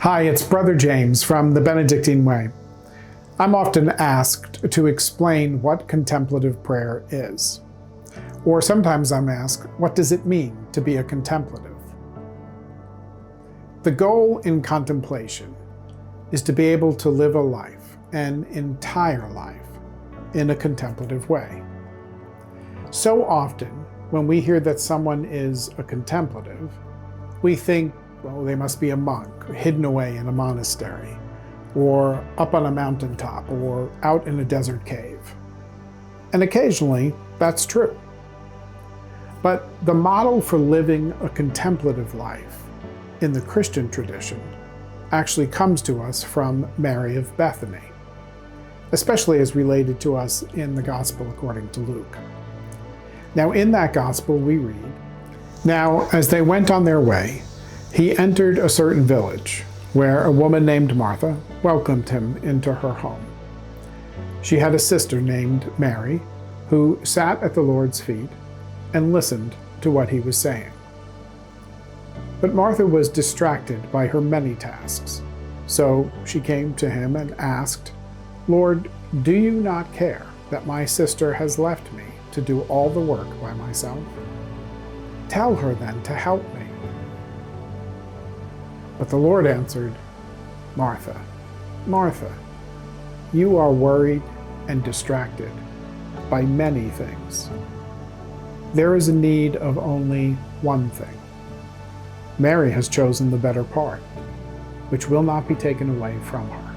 Hi, it's Brother James from the Benedictine Way. I'm often asked to explain what contemplative prayer is. Or sometimes I'm asked, what does it mean to be a contemplative? The goal in contemplation is to be able to live a life, an entire life, in a contemplative way. So often, when we hear that someone is a contemplative, we think, well, they must be a monk, hidden away in a monastery, or up on a mountaintop, or out in a desert cave. And occasionally, that's true. But the model for living a contemplative life in the Christian tradition actually comes to us from Mary of Bethany, especially as related to us in the Gospel according to Luke. Now, in that Gospel, we read, "Now, as they went on their way, he entered a certain village, where a woman named Martha welcomed him into her home. She had a sister named Mary, who sat at the Lord's feet and listened to what he was saying. But Martha was distracted by her many tasks, so she came to him and asked, 'Lord, do you not care that my sister has left me to do all the work by myself? Tell her then to help me.' But the Lord answered, 'Martha, Martha, you are worried and distracted by many things. There is a need of only one thing. Mary has chosen the better part, which will not be taken away from her.'"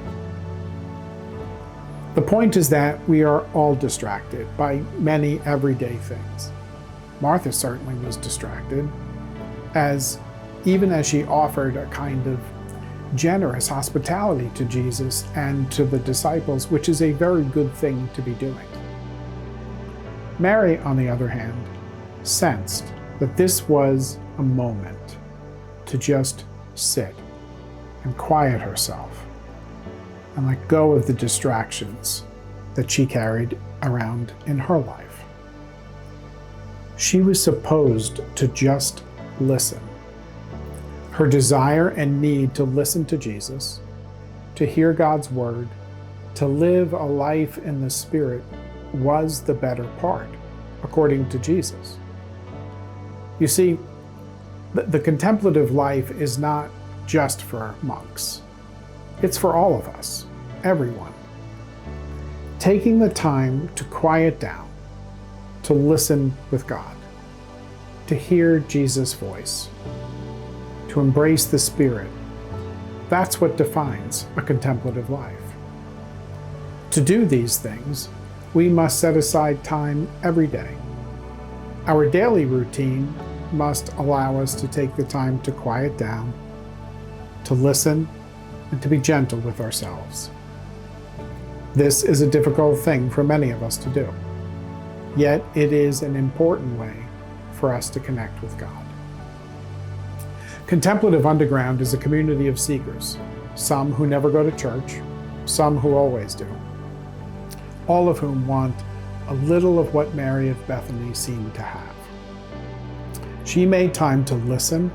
The point is that we are all distracted by many everyday things. Martha certainly was distracted, even as she offered a kind of generous hospitality to Jesus and to the disciples, which is a very good thing to be doing. Mary, on the other hand, sensed that this was a moment to just sit and quiet herself and let go of the distractions that she carried around in her life. She was supposed to just listen. Her desire and need to listen to Jesus, to hear God's word, to live a life in the Spirit was the better part, according to Jesus. You see, the contemplative life is not just for monks. It's for all of us, everyone. Taking the time to quiet down, to listen with God, to hear Jesus' voice, to embrace the Spirit, that's what defines a contemplative life. To do these things, we must set aside time every day. Our daily routine must allow us to take the time to quiet down, to listen, and to be gentle with ourselves. This is a difficult thing for many of us to do, yet it is an important way for us to connect with God. Contemplative Underground is a community of seekers, some who never go to church, some who always do, all of whom want a little of what Mary of Bethany seemed to have. She made time to listen,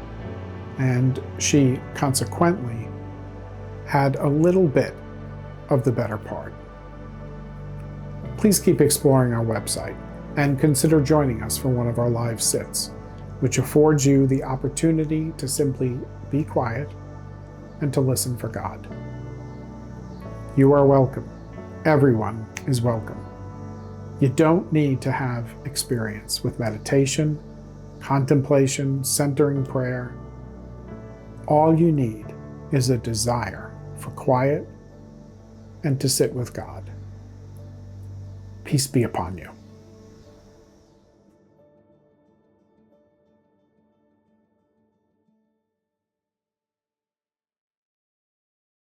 and she consequently had a little bit of the better part. Please keep exploring our website and consider joining us for one of our live sits, which affords you the opportunity to simply be quiet and to listen for God. You are welcome. Everyone is welcome. You don't need to have experience with meditation, contemplation, centering prayer. All you need is a desire for quiet and to sit with God. Peace be upon you.